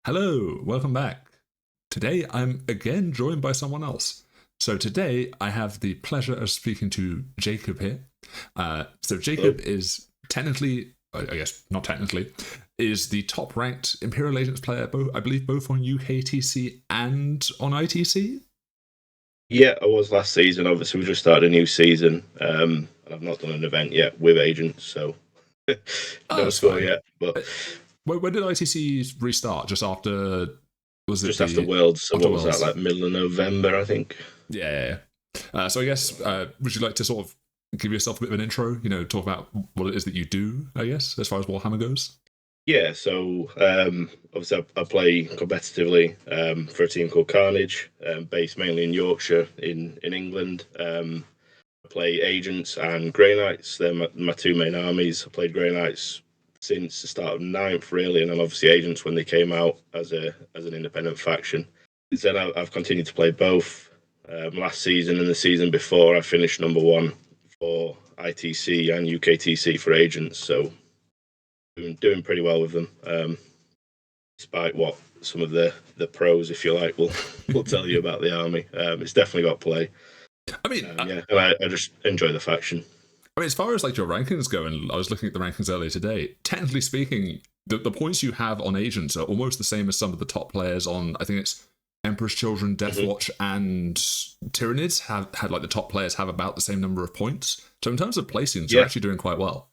Hello, welcome back. Today I'm again joined by someone else. So today I have the pleasure of speaking to Jacob here. So Hello. Jacob is technically, I guess not technically, is the top ranked Imperial Agents player, I believe both on UKTC and on ITC. Yeah, I was last season. Obviously, we just started a new season. I've not done an event yet with agents, so Oh, no that's score fine. yet. But Uh, when did ITC restart? Just after, was it just after the, Worlds, so after what was that, Worlds? like middle of November, I think? Yeah. So I guess, would you like to sort of give yourself a bit of an intro, talk about what it is that you do, I guess, as far as Warhammer goes? Yeah, so obviously I play competitively for a team called Carnage, based mainly in Yorkshire, in England. I play Agents and Grey Knights. They're my two main armies. I played Grey Knights since the start of ninth, really, and then obviously Agents when they came out as an independent faction. Then I've continued to play both. Last season and the season before, I finished number one for ITC and UKTC for Agents, so doing pretty well with them. Despite what some of the pros, if you like, will tell you about the army, it's definitely got play. I mean, Yeah, and I just enjoy the faction. as far as like your rankings go, and I was looking at the rankings earlier today. Technically speaking, the points you have on agents are almost the same as some of the top players on. I think it's Emperor's Children, Mhm. Deathwatch, and Tyranids have had like the top players have about the same number of points. So in terms of placings, you're Yeah, actually doing quite well.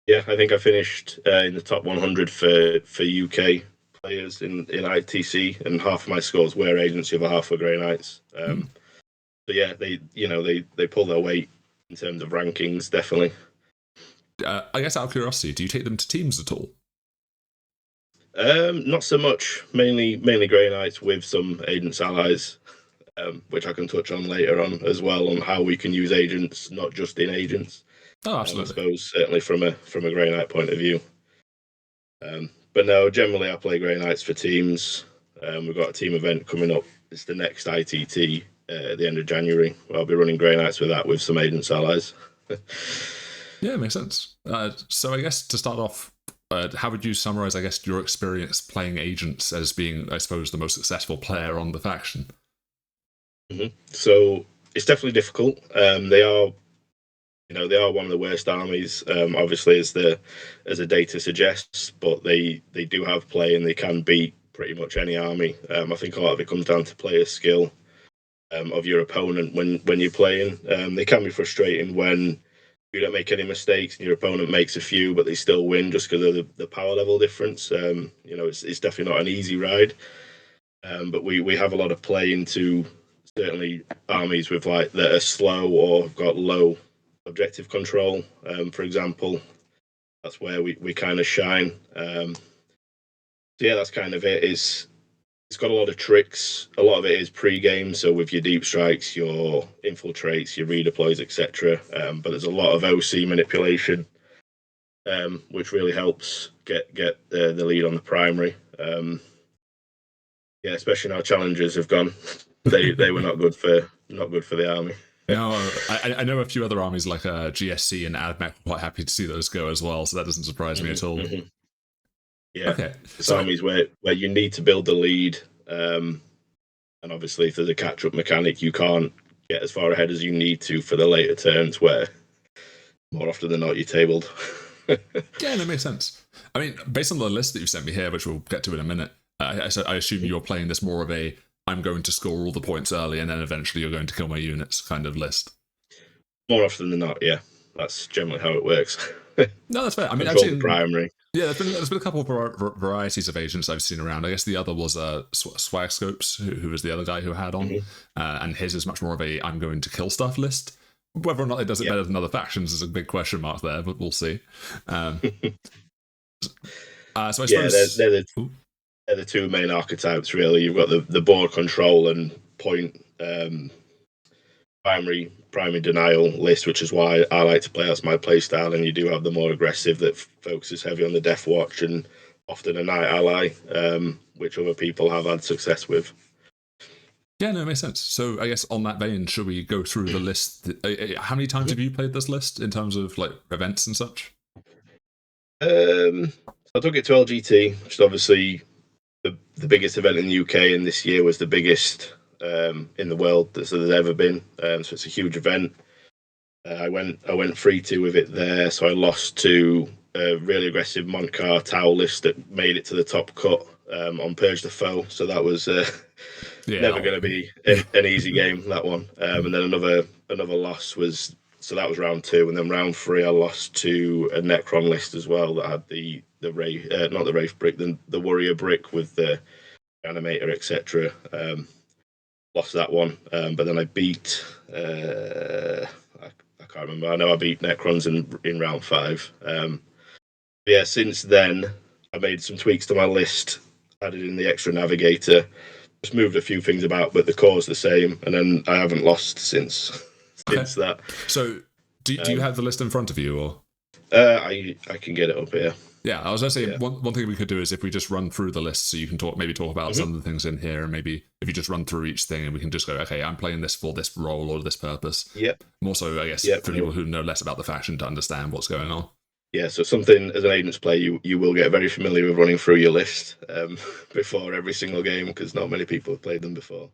yeah. I think I finished in the top 100 for UK players in ITC, and half of my scores were agents, the other half were Grey Knights. Hmm. So yeah, they pull their weight in terms of rankings, definitely. I guess out of curiosity, do you take them to teams at all? Not so much. Mainly Grey Knights with some agents allies, which I can touch on later on as well on how we can use agents, not just in agents. Oh, I absolutely. suppose certainly from a Grey Knight point of view. But no, generally I play Grey Knights for teams. We've got a team event coming up. It's the next ITT at the end of January. I'll be running Grey Knights with that with some agents allies. Yeah, makes sense. So I guess to start off, how would you summarize, I guess, your experience playing agents as being, I suppose, the most successful player on the faction? So it's definitely difficult. They are one of the worst armies, obviously as the data suggests, but they do have play and they can beat pretty much any army. I think a lot of it comes down to player skill of your opponent when you're playing. They can be frustrating when you don't make any mistakes and your opponent makes a few, but they still win just because of the power level difference. It's definitely not an easy ride, but we have a lot of play into certainly armies with like that are slow or have got low objective control. For example, that's where we kind of shine. So yeah, that's kind of it. It's got a lot of tricks. A lot of it is pre-game, so with your deep strikes, your infiltrates, your redeploys, etc. But there's a lot of OC manipulation, which really helps get the lead on the primary. Yeah, especially now challenges have gone. They were not good for the army. No, I know a few other armies like GSC and AdMech were quite happy to see those go as well, so that doesn't surprise me at Mm-hmm, all. mm-hmm. Yeah, Okay, it's so armies where you need to build the lead, and obviously if there's a catch-up mechanic, you can't get as far ahead as you need to for the later turns, where more often than not you're tabled. yeah, that makes sense. I mean, based on the list that you sent me here, which we'll get to in a minute, I assume you're playing this more of a I'm going to score all the points early and then eventually you're going to kill my units kind of list. More often than not, yeah, that's generally how it works. No, that's fair. I mean, I've Control the seen primary. yeah, there's been a couple of varieties of agents I've seen around. I guess the other was Swag Scopes, who was the other guy who had on, Mm-hmm. and his is much more of a I'm going to kill stuff list. Whether or not it does it Yeah, better than other factions is a big question mark there, but we'll see. Um, so I yeah, suppose. Ooh, they're the two main archetypes really. You've got the board control and point primary denial list, which is why I like to play. That's my play style. And you do have the more aggressive that focuses heavy on the Death Watch and often a Night Ally, which other people have had success with. yeah, no, it makes sense. So I guess on that vein, should we go through the list? How many times have you played this list in terms of like events and such? I took it to LGT, which is obviously the biggest event in the UK, and this year was the biggest in the world that there's ever been. So it's a huge event. I went 3-2 with it there, so I lost to a really aggressive Montcar Tau list that made it to the top cut on Purge the Foe. So that was never going to be an easy game, that one. And then another loss was, so that was round 2, and then round 3 I lost to a Necron list as well that had the Wraith, not the Wraith brick, the Warrior brick with the animator, etc. Lost that one, but then I beat. I can't remember. I know I beat Necrons in round 5. Yeah, since then I made some tweaks to my list, added in the extra navigator, just moved a few things about, but the core's the same, and then I haven't lost since that. So, do you have the list in front of you, or? I can get it up here. Yeah, I was going to say, one thing we could do is if we just run through the list, so you can talk about some of the things in here, and maybe if you just run through each thing, and we can just go, okay, I'm playing this for this role or this purpose. Yep. More so, I guess, for people who know less about the faction to understand what's going on. Yeah, so something as an Agents player, you will get very familiar with running through your list before every single game, because not many people have played them before.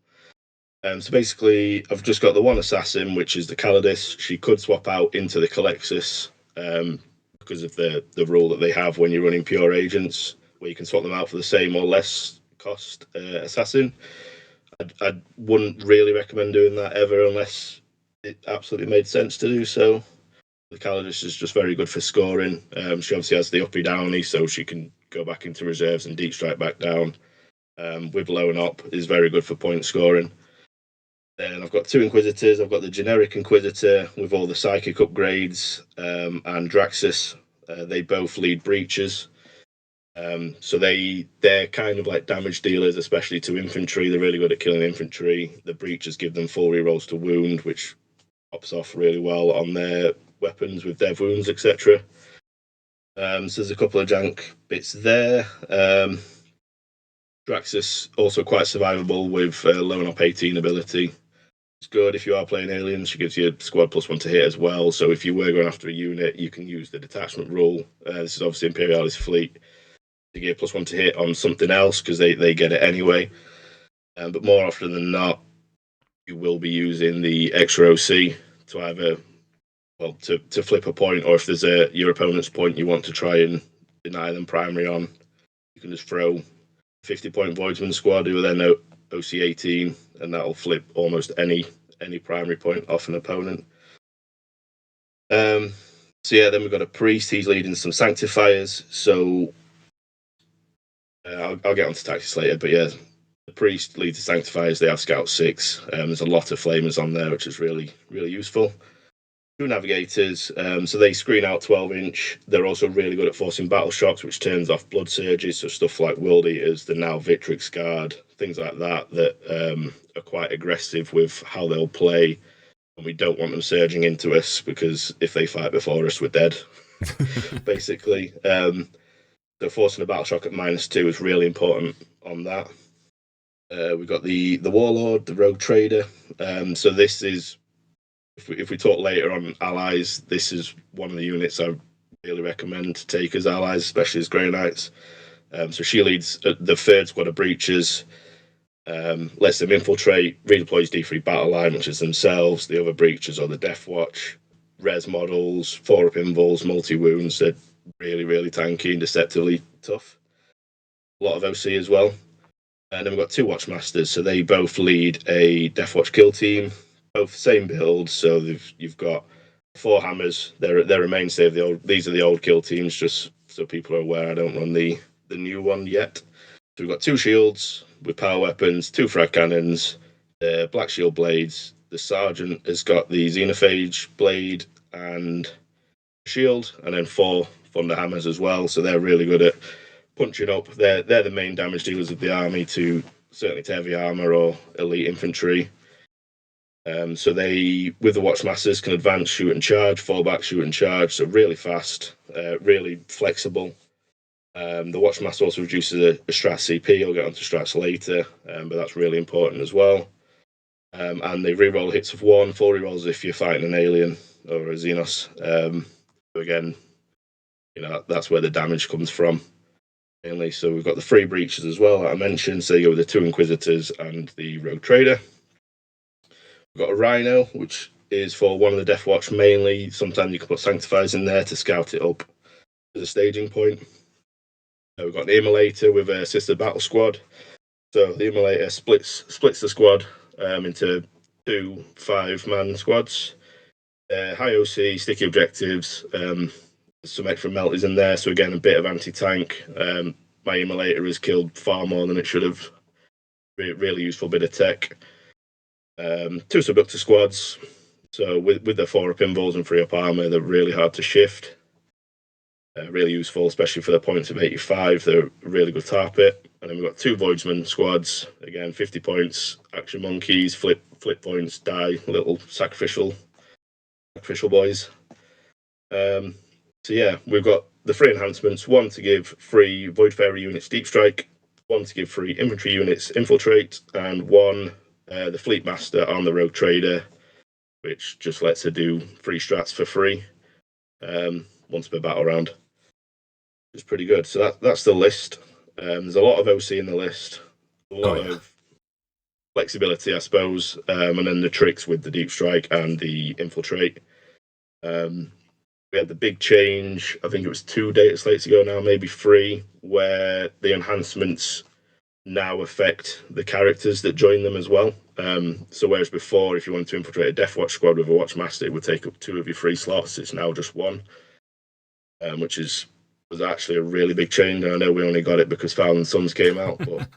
So basically, I've just got the one assassin, which is the Calidus. She could swap out into the Calexis, because of the rule that they have when you're running pure agents, where you can swap them out for the same or less cost assassin. I wouldn't really recommend doing that ever unless it absolutely made sense to do so. The Calidus is just very good for scoring. She obviously has the uppy downy, so she can go back into reserves and deep strike back down. With low and up is very good for point scoring. Then I've got 2 Inquisitors. I've got the generic Inquisitor with all the psychic upgrades, and Draxus. They both lead breaches. So they're kind of like damage dealers, especially to infantry. They're really good at killing infantry. The breaches give them full rerolls to wound, which pops off really well on their weapons with dev wounds, etc. So there's a couple of jank bits there. Draxus also quite survivable with low and up 18 ability. It's good if you are playing aliens. She gives you squad +1 to hit as well. So if you were going after a unit, you can use the detachment rule. This is obviously Imperialis fleet to get +1 to hit on something else because they get it anyway. But more often than not, you will be using the extra OC to either to flip a point, or if there's your opponent's point you want to try and deny them primary on, you can just throw 50-point Voidsman squad who are then OC 18, and that'll flip almost any primary point off an opponent. So yeah, then we've got a priest. He's leading some sanctifiers. So I'll get onto tactics later, but yeah, the priest leads the sanctifiers. They have scout 6. There's a lot of flamers on there, which is really useful. 2 navigators, so they screen out 12-inch. They're also really good at forcing battle shocks, which turns off blood surges. So stuff like World Eaters, the now Victrix Guard, things like that are quite aggressive with how they'll play. And we don't want them surging into us, because if they fight before us, we're dead, basically. So forcing a battle shock at -2 is really important on that. We've got the Warlord, the Rogue Trader. So this is, if we talk later on allies, this is one of the units I really recommend to take as allies, especially as Grey Knights. So she leads the 3rd squad of breaches, lets them infiltrate, redeploys D3 battle line, which is themselves, the other breaches or the Death Watch, res models, 4-up invuls, multi-wounds. They're really tanky and deceptively tough. A lot of OC as well. And then we've got 2 Watchmasters, so they both lead a Death Watch kill team. Both same build, so you've got 4 hammers. They're a mainstay of the old. These are the old kill teams, just so people are aware. I don't run the new one yet. So we've got 2 shields with power weapons, 2 frag cannons, black shield blades. The sergeant has got the xenophage blade and shield, and then 4 thunder hammers as well. So they're really good at punching up. They're the main damage dealers of the army, certainly to heavy armor or elite infantry. So they, with the Watchmasters, can advance, shoot and charge, fall back, shoot and charge. So really fast, really flexible. The Watchmaster also reduces a strat CP. I'll get onto strats later, but that's really important as well. And they reroll hits of 1, 4 rerolls if you're fighting an alien or a Xenos. So again, that's where the damage comes from. mainly. So we've got the 3 breaches as well that I mentioned. So you go with the 2 Inquisitors and the Rogue Trader. We've got a Rhino, which is for one of the Death Watch mainly. Sometimes you can put Sanctifiers in there to scout it up as a staging point. We've got an Immolator with a Sister Battle Squad. So the Immolator splits the squad into 2 5-man squads. High OC, sticky objectives, some extra melters in there. So again, a bit of anti-tank. My Immolator has killed far more than it should have. Really useful bit of tech. 2 Subductor squads. So with the 4-up invols and 3-up armor, they're really hard to shift. Really useful, especially for the points of 85. They're a really good target. And then we've got 2 Voidsman squads. Again, 50 points, action monkeys, flip points, die, little sacrificial boys. So yeah, we've got the 3 enhancements: 1 to give 3 Voidfarer units deep strike, 1 to give 3 infantry units infiltrate, and 1 the Fleet Master on the Rogue Trader, which just lets her do 3 strats for free once per battle round. It's pretty good. So that's the list. There's a lot of OC in the list, a lot of flexibility, I suppose, and then the tricks with the deep strike and the infiltrate. We had the big change, I think it was 2 data slates ago now, maybe 3, where the enhancements now affect the characters that join them as well. So whereas before, if you wanted to infiltrate a Death Watch squad with a Watchmaster, it would take up 2 of your 3 slots. It's now just 1, which was actually a really big change. I know we only got it because Foul & Sons came out, but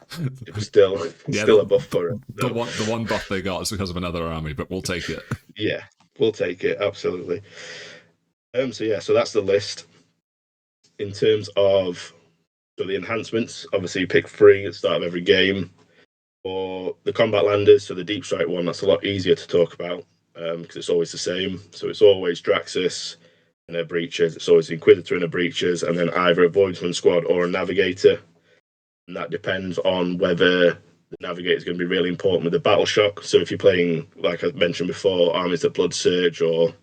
it was still a buff for it. The one buff they got is because of another army, but we'll take it. Yeah, we'll take it, absolutely. So that's the list. In terms of the enhancements, obviously you pick 3 at the start of every game. For the combat landers, so the deep strike one, that's a lot easier to talk about because it's always the same. So it's always Draxus and her breaches. It's always the Inquisitor and her breaches, and then either a Voidsman squad or a Navigator. And that depends on whether the Navigator is going to be really important with the battle shock. So if you're playing, like I mentioned before, armies that Blood Surge or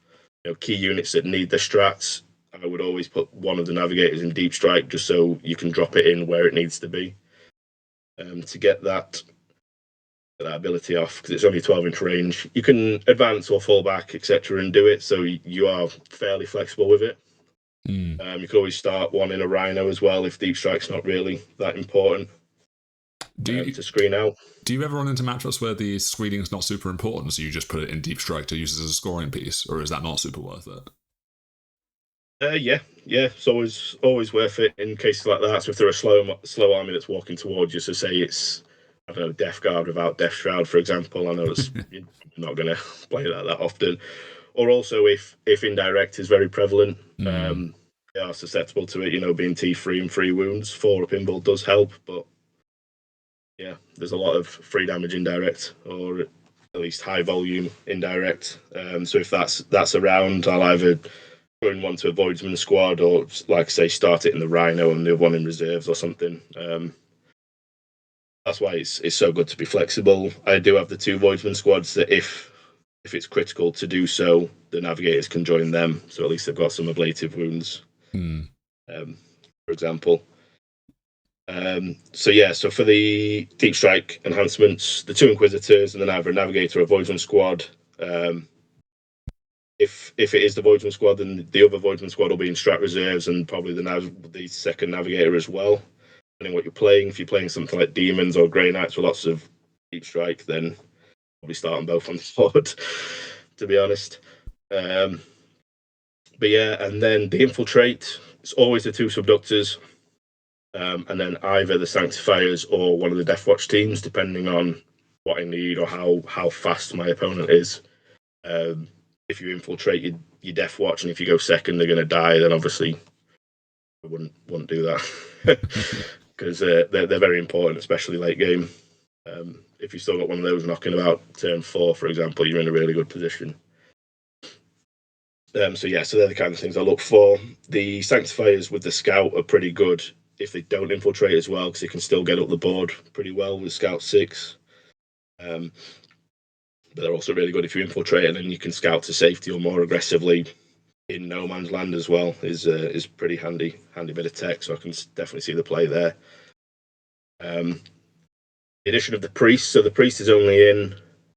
key units that need the strats, I would always put one of the Navigators in deep strike just so you can drop it in where it needs to be to get that ability off, because it's only 12-inch range. You can advance or fall back, etc., and do it, so you are fairly flexible with it. You could always start one in a Rhino as well if deep strike's not really that important to screen out. Do you ever run into matchups where the screening is not super important, so you just put it in deep strike to use it as a scoring piece, or is that not super worth it? Yeah, it's always worth it in cases like that. So if they're a slow army that's walking towards you, so say it's, I don't know, Death Guard without Death Shroud, for example. I know you're not going to play that often. Or also if indirect is very prevalent, they are susceptible to it. Being T3 and 3 wounds, 4-up invul does help, but yeah, there's a lot of free damage indirect, or at least high volume indirect. So if that's around, I'll either going one to a Voidsman squad, or like I say, start it in the Rhino and the other one in reserves or something. That's why it's so good to be flexible. I do have the 2 Voidsman squads that if it's critical to do so, the Navigators can join them, so at least they've got some ablative wounds, for example. So for the deep strike enhancements, the 2 Inquisitors and then either a Navigator or a Voidsman squad. If it is the Voidsman squad, then the other Voidsman squad will be in strat reserves, and probably the second Navigator as well. Depending what you're playing, if you're playing something like Demons or Grey Knights with lots of deep strike, then probably start them both on the board, to be honest. But yeah, and then the infiltrate, it's always the 2 subductors, and then either the Sanctifiers or one of the Death Watch teams, depending on what I need or how fast my opponent is. If you infiltrate your Death Watch, and if you go second, they're going to die, then obviously I wouldn't do that because they're very important, especially late game. If you've still got one of those knocking about turn 4, for example, you're in a really good position. So they're the kind of things I look for. The Sanctifiers with the Scout are pretty good if they don't infiltrate as well, because they can still get up the board pretty well with Scout 6. But they're also really good if you infiltrate and then you can scout to safety or more aggressively. in no man's land as well is pretty handy bit of tech. So I can definitely see the play there. The addition of the priest. So the priest is only in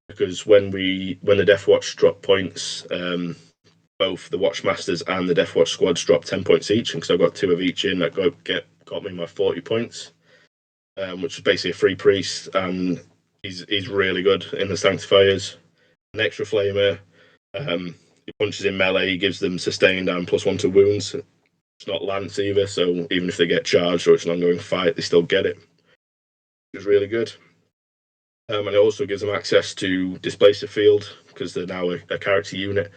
because when the Death Watch drop points, both the Watchmasters and the Death Watch squads drop 10 points each, and because I've got 2 of each in, that got me my 40 points, which is basically a free priest, and he's really good in the Sanctifiers. An extra flamer, he punches in melee, he gives them sustained and +1 to wounds. It's not lance either, so even if they get charged or it's an ongoing fight, they still get it. It's really good. And it also gives them access to displace the field because they're now a character unit,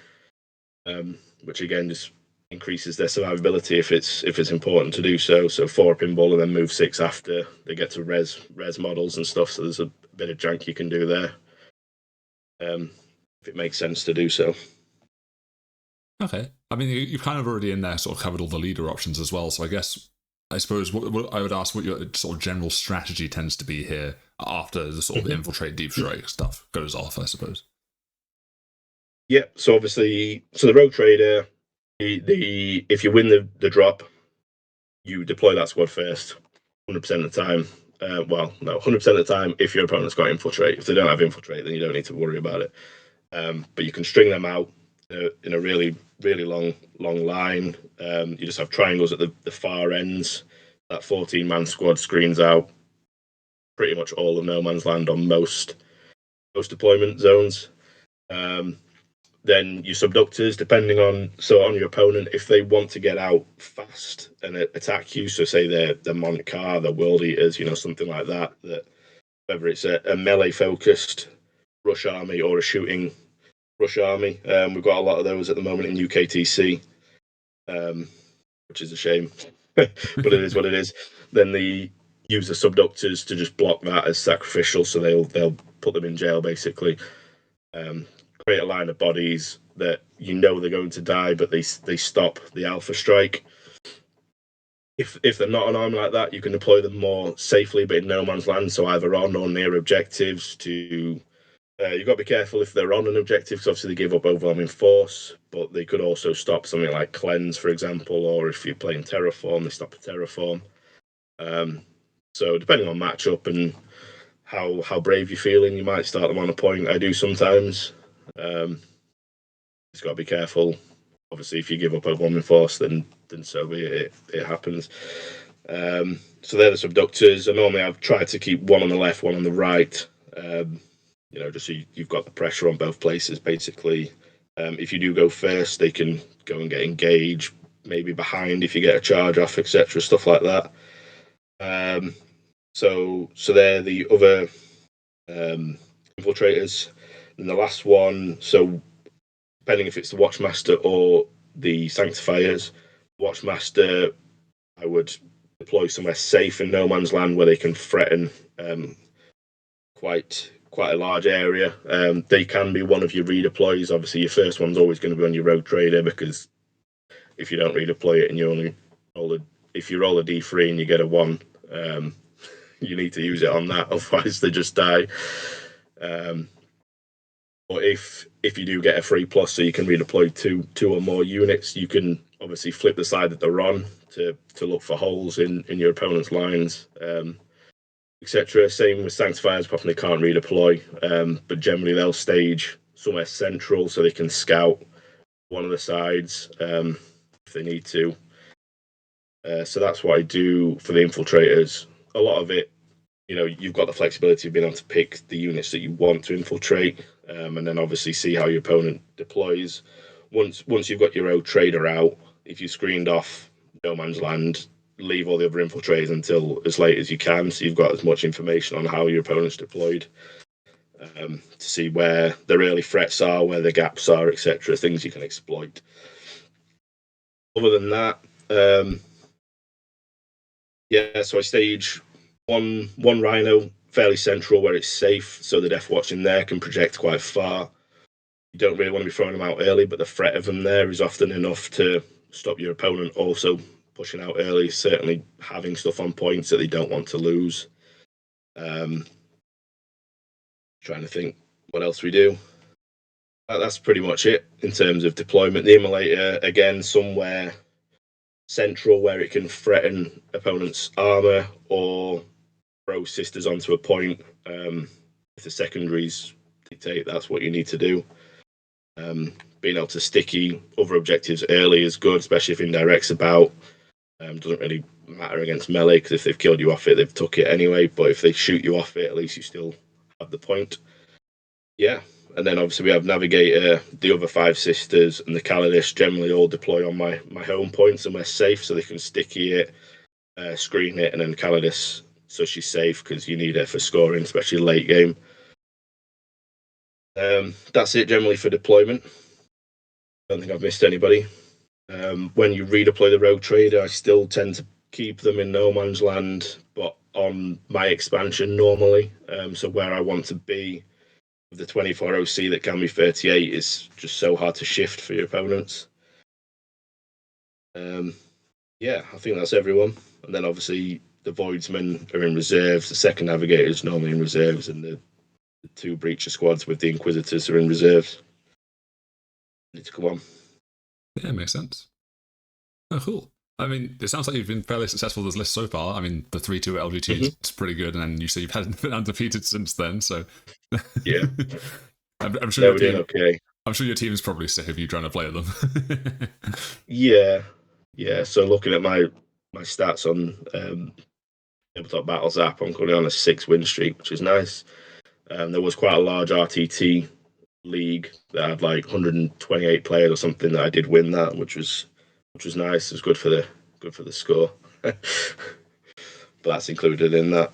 which again just increases their survivability if it's important to do so. So 4 pinball and then move 6 after they get to res models and stuff. So there's a bit of jank you can do there, if it makes sense to do so. Okay, I mean you've kind of already in there sort of covered all the leader options as well. So I suppose what I would ask what your sort of general strategy tends to be here after the sort of infiltrate deep strike stuff goes off, I suppose. Yeah, so obviously, the rogue trader, the if you win the drop, you deploy that squad first, 100% of the time. 100% of the time if your opponent's got infiltrate. If they don't have infiltrate, then you don't need to worry about it. But you can string them out in a really, really long line. You just have triangles at the far ends. That 14-man squad screens out pretty much all of no man's land on most deployment zones. Then your subductors, depending on your opponent, if they want to get out fast and attack you, so say they're Montcar, they're World Eaters, something like that, whether it's a melee focused rush army or a shooting rush army, we've got a lot of those at the moment in UKTC, which is a shame, but it is what it is. Then they use the subductors to just block that as sacrificial, so they'll put them in jail basically. Create a line of bodies that they're going to die, but they stop the alpha strike. If they're not an army like that, you can deploy them more safely, but in no man's land, so either on or near objectives. You've got to be careful if they're on an objective, because obviously they give up overwhelming force, but they could also stop something like cleanse, for example, or if you're playing terraform, they stop a terraform. So depending on matchup and how brave you're feeling, you might start them on a point. I do sometimes. It's got to be careful. Obviously, if you give up overwhelming force, then so be it. It happens. So they're the subductors. And normally I've tried to keep one on the left, one on the right. Just so you've got the pressure on both places, basically. If you do go first, they can go and get engaged, maybe behind if you get a charge off, etc., stuff like that. So they're the other infiltrators. And the last one, so depending if it's the Watchmaster or the Sanctifiers, Watchmaster, I would deploy somewhere safe in no man's land where they can threaten quite a large area. They can be one of your redeploys. Obviously, your first one's always going to be on your rogue trader, because if you don't redeploy it and you only if you roll a D3 and you get a 1, you need to use it on that, otherwise they just die. But if you do get a 3+, so you can redeploy two or more units, you can obviously flip the side that they're on to look for holes in your opponent's lines, etc. Same with Sanctifiers, probably can't redeploy, but generally they'll stage somewhere central so they can scout one of the sides if they need to. So that's what I do for the infiltrators. A lot of it, you've got the flexibility of being able to pick the units that you want to infiltrate, and then obviously see how your opponent deploys. Once you've got your rogue trader out, if you screened off no man's land, leave all the other infiltrators until as late as you can, so you've got as much information on how your opponent's deployed, to see where the early threats are, where the gaps are, etc., things you can exploit. Other than that, so I stage one Rhino fairly central where it's safe, so the Death Watch in there can project quite far. You don't really want to be throwing them out early, but the threat of them there is often enough to stop your opponent also pushing out early, certainly having stuff on points that they don't want to lose. Trying to think what else we do. That's pretty much it in terms of deployment. The immolator, again, somewhere central where it can threaten opponents' armor or throw sisters onto a point. If the secondaries dictate that's what you need to do. Being able to sticky other objectives early is good, especially if indirect's about. Doesn't really matter against melee, because if they've killed you off it, they've took it anyway. But if they shoot you off it, at least you still have the point. Yeah. And then obviously we have Navigator, the other 5 sisters, and the Kaladesh generally all deploy on my home point somewhere safe, so they can sticky it, screen it, and then Kaladesh, so she's safe, because you need her for scoring, especially late game. That's it generally for deployment. I don't think I've missed anybody. When you redeploy the Rogue Trader, I still tend to keep them in no man's land, but on my expansion normally. So where I want to be with the 24 OC that can be 38 is just so hard to shift for your opponents. Yeah, I think that's everyone. And then obviously the Voidsmen are in reserves, the second Navigator is normally in reserves, and the 2 Breacher squads with the Inquisitors are in reserves. Need to come on. Yeah, makes sense. Oh, cool. I mean, it sounds like you've been fairly successful with this list so far. I mean, the 3-2 LGT is pretty good, and then you say you've been undefeated since then, so... Yeah. I'm sure okay. I'm sure your team's probably sick of you trying to play them. Yeah. So looking at my stats on Tabletop Battles app, I'm currently on a 6-win streak, which is nice. There was quite a large RTT league that had like 128 players or something that I did win that, which was nice. It was good for the score. But that's included in that.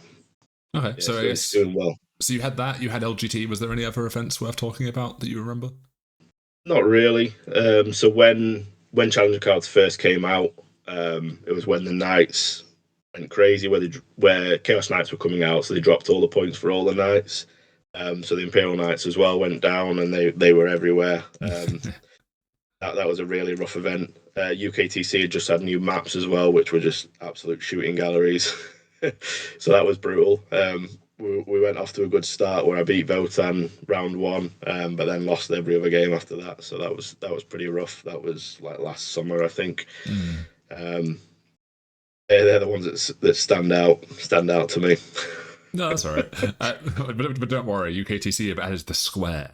Okay, yeah, so I guess doing well. So you had that. You had LGT. Was there any other events worth talking about that you remember? Not really. So when Challenger cards first came out, it was when the Knights went crazy, where Chaos Knights were coming out, so they dropped all the points for all the Knights. So the Imperial Knights as well went down, and they were everywhere. That was a really rough event. UKTC had just had new maps as well, which were just absolute shooting galleries. So that was brutal. We went off to a good start where I beat Votan round 1, but then lost every other game after that. So that was pretty rough. That was like last summer, I think. They're the ones that stand out to me. No, that's all right. But don't worry, UKTC have added the square.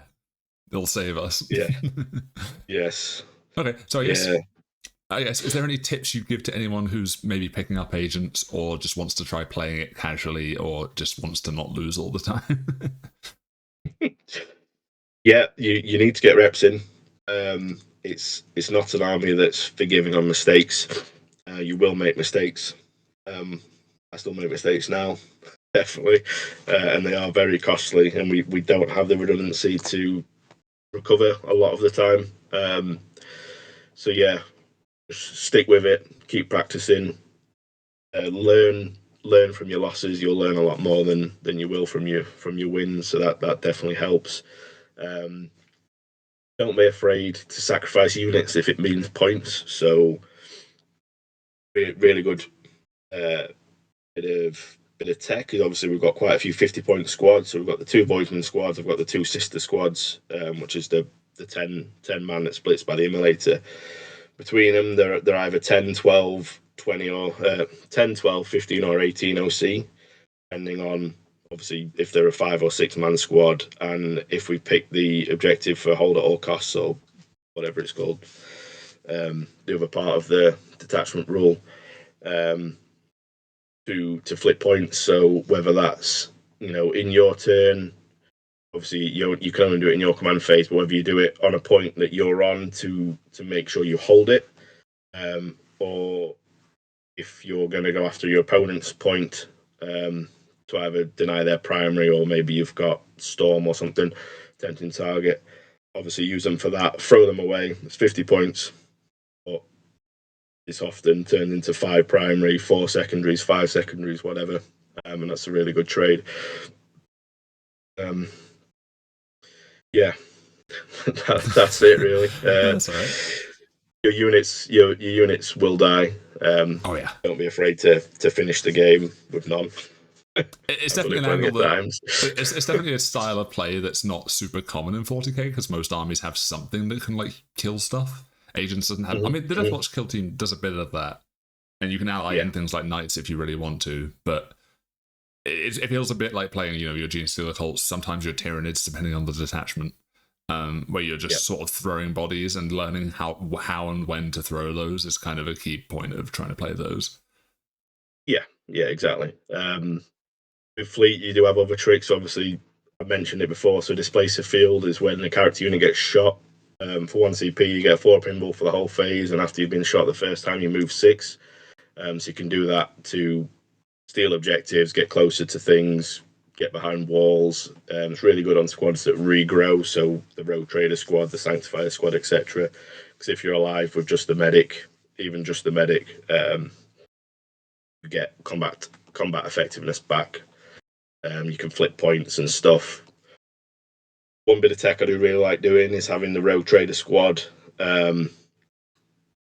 They'll save us. Yeah. Yes. Okay, so I guess, is there any tips you'd give to anyone who's maybe picking up agents, or just wants to try playing it casually, or just wants to not lose all the time? Yeah, you need to get reps in. It's not an army that's forgiving on mistakes. You will make mistakes. I still make mistakes now, definitely, and they are very costly, and we don't have the redundancy to recover a lot of the time. So yeah, just stick with it, keep practicing, learn from your losses. You'll learn a lot more than you will from your wins, so that definitely helps. Don't be afraid to sacrifice units if it means points. So really good bit of tech is obviously we've got quite a few 50-point squads. So we've got the 2 Voidsmen squads, I've got the 2 sister squads, which is the 10 man that splits by the immolator. Between them, they're either 10, 12, 20, or 10, 12, 15, or 18 OC, depending on obviously if they're a 5 or 6 man squad, and if we pick the objective for hold at all costs or whatever it's called, the other part of the detachment rule, to flip points. So whether that's in your turn, obviously you can only do it in your command phase, but whether you do it on a point that you're on to make sure you hold it, or if you're going to go after your opponent's point, to either deny their primary, or maybe you've got storm or something, tempting target, obviously use them for that, throw them away. It's 50 points, but it's often turned into 5 primary, 4 secondaries, 5 secondaries, whatever, and that's a really good trade. Yeah, that's it really. That's all right. Your units will die. Oh yeah. Don't be afraid to finish the game with none. It's I've done definitely it an plenty angle of that times. it's definitely a style of play that's not super common in 40k because most armies have something that can like kill stuff. Agents doesn't have. I mean, the Death Watch kill team does a bit of that, and you can ally in things like knights if you really want to, but it feels a bit like playing, you know, your Gene Stealer cults, sometimes your Tyranids, depending on the detachment, where you're just sort of throwing bodies, and learning how and when to throw those is kind of a key point of trying to play those. Yeah, exactly. With Fleet, you do have other tricks. Obviously, I mentioned it before. So Displace a Field is when the character unit gets shot. For 1 CP, you get 4 pinball for the whole phase, and after you've been shot the first time, you move 6. So you can do that to steal objectives, get closer to things, get behind walls. It's really good on squads that regrow, so the Rogue Trader squad, the Sanctifier squad, etc. Because if you're alive with just the medic, even just the medic, you get combat effectiveness back. You can flip points and stuff. One bit of tech I do really like doing is having the Rogue Trader squad in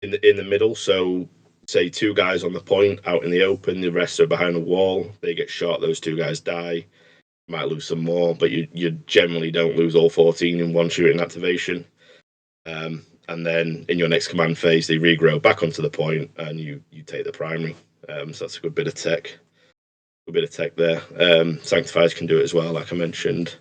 the middle. So say 2 guys on the point out in the open, the rest are behind a wall. They get shot, those 2 guys die. You might lose some more, but you generally don't lose all 14 in one shooting activation. And then in your next command phase, they regrow back onto the point, and you take the primary. So that's a good bit of tech. Good bit of tech there. Sanctifiers can do it as well, like I mentioned.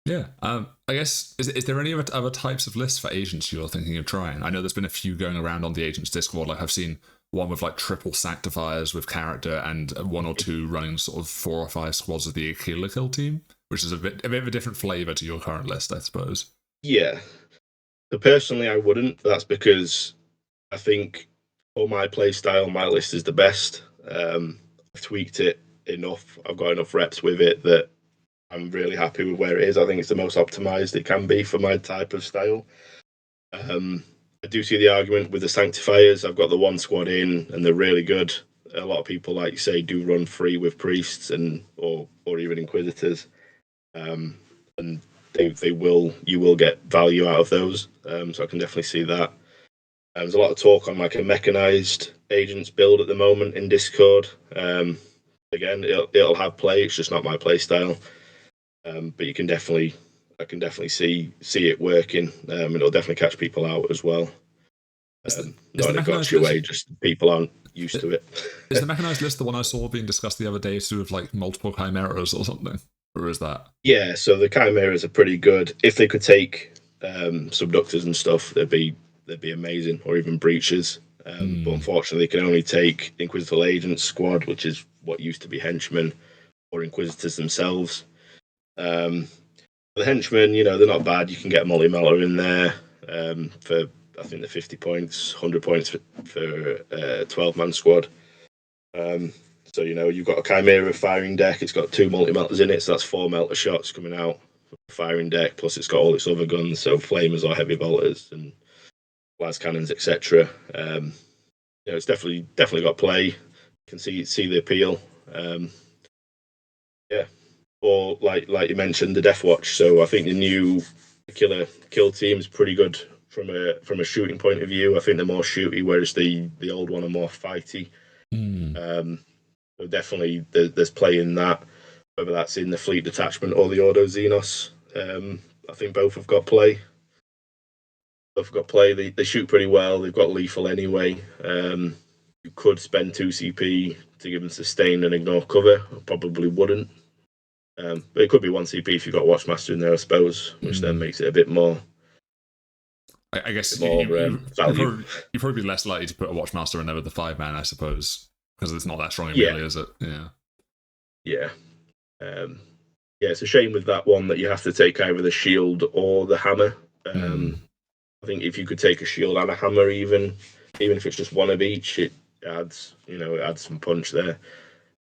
Yeah, I guess is there any other types of lists for agents you're thinking of trying? I know there's been a few going around on the agents Discord. Like I've seen one with like triple sanctifiers with character, and 1 or 2 running sort of 4 or 5 squads of the Aquila kill team, which is a bit of a different flavor to your current list, I suppose. Yeah. So personally, I wouldn't. That's because I think for my play style, my list is the best. I've tweaked it enough. I've got enough reps with it that I'm really happy with where it is. I think it's the most optimized it can be for my type of style. I do see the argument with the Sanctifiers. I've got the 1 squad in, and they're really good. A lot of people, like you say, do run free with priests and or even inquisitors, and you will get value out of those. So I can definitely see that. There's a lot of talk on like a mechanized agents build at the moment in Discord. Again, it'll have play. It's just not my play style. But I can definitely see it working. It'll definitely catch people out as well. Not in a gotcha way, just people aren't used to it. Is the mechanized list the one I saw being discussed the other day to do with like multiple chimeras or something? Or is that? Yeah, so the chimeras are pretty good. If they could take subductors and stuff, they'd be amazing, or even breaches. But unfortunately, they can only take Inquisitor Agents squad, which is what used to be henchmen, or Inquisitors themselves. The henchmen, they're not bad. You can get a multi-melter in there for, I think, the 50 points, 100 points for a 12-man squad. So, you've got a Chimera firing deck. It's got 2 multi-melters in it, so that's 4 melter shots coming out from the firing deck, plus it's got all its other guns, so flamers or heavy bolters and las cannons, etc. It's definitely got play. You can see the appeal. Yeah. Or like you mentioned, the Death Watch. So I think the new killer kill team is pretty good from a shooting point of view. I think they're more shooty, whereas the old one are more fighty. So definitely there's play in that, whether that's in the fleet detachment or the Ordo Xenos. I think both have got play. They shoot pretty well. They've got lethal anyway. You could spend 2 CP to give them sustain and ignore cover. I probably wouldn't. But it could be 1 CP if you've got Watchmaster in there, I suppose, which then makes it a bit more. I guess you'd probably be less likely to put a Watchmaster in there with the 5-man, I suppose, because it's not that strong in melee, is it? Yeah. Yeah. It's a shame with that one that you have to take either the shield or the hammer. I think if you could take a shield and a hammer, even if it's just one of each, it adds some punch there.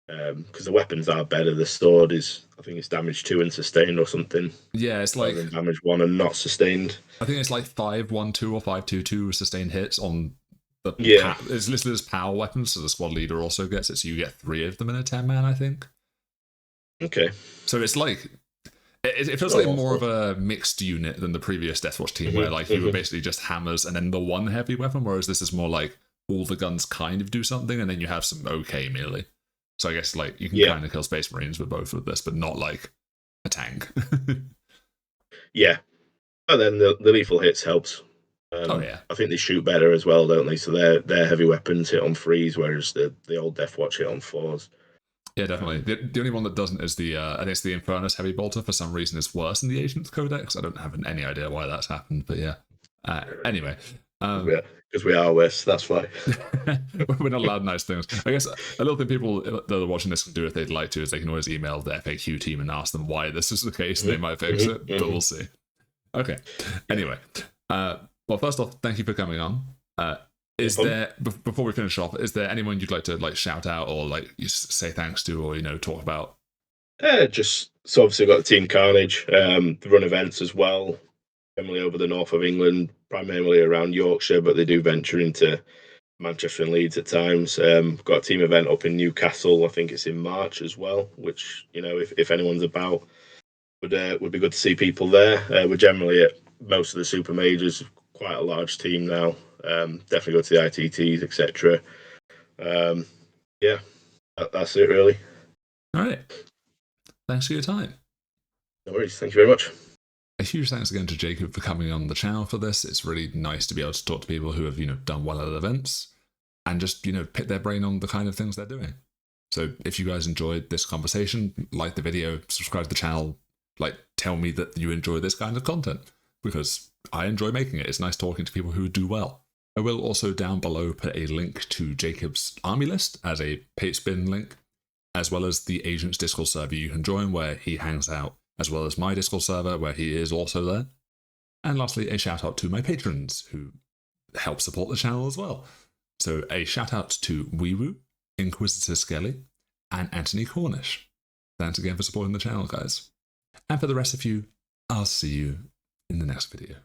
Because the weapons are better. The sword is, I think it's damage 2 and sustained or something. Yeah, it's like damage 1 and not sustained. I think it's like 5-1-2 or 5-2-2 sustained hits on the it's listed as power weapons, so the squad leader also gets it. So you get 3 of them in a 10-man, I think. Okay. So it's like it feels like more of a mixed unit than the previous Deathwatch team, where like you were basically just hammers and then the one heavy weapon, whereas this is more like all the guns kind of do something, and then you have some okay melee. So I guess like you can kind of kill Space Marines with both of this, but not like a tank. Yeah. And then the lethal hits helps. Oh yeah. I think they shoot better as well, don't they? So their heavy weapons hit on 3s, whereas the old Death Watch hit on 4s. Yeah, definitely. The only one that doesn't is the I think it's the Infernus Heavy Bolter. For some reason, it's worse than the Agents Codex. I don't have any idea why that's happened, but yeah. Anyway, because we are West, that's why. we're not allowed nice things. I guess a little thing people that are watching this can do if they'd like to is they can always email the FAQ team and ask them why this is the case. They might fix it, but we'll see. Okay. Anyway, well, first off, thank you for coming on. Is there, before we finish off, is there anyone you'd like to like shout out or like you say thanks to or talk about? Just so obviously got Team Carnage, they run events as well, generally over the north of England, primarily around Yorkshire, but they do venture into Manchester and Leeds at times. Got a team event up in Newcastle. I think it's in March as well, which if anyone's about, would be good to see people there. We're generally at most of the super majors, quite a large team now. Definitely go to the ITTs, etc. Yeah, that's it really. All right. Thanks for your time. No worries. Thank you very much. A huge thanks again to Jacob for coming on the channel for this. It's really nice to be able to talk to people who have, done well at events and just, pick their brain on the kind of things they're doing. So if you guys enjoyed this conversation, like the video, subscribe to the channel, tell me that you enjoy this kind of content because I enjoy making it. It's nice talking to people who do well. I will also down below put a link to Jacob's army list as a pastebin link, as well as the Agents Discord server you can join where he hangs out, as well as my Discord server where he is also there. And lastly, a shout out to my patrons who help support the channel as well. So a shout out to Weewoo, Inquisitor Skelly, and Anthony Cornish. Thanks again for supporting the channel, guys. And for the rest of you, I'll see you in the next video.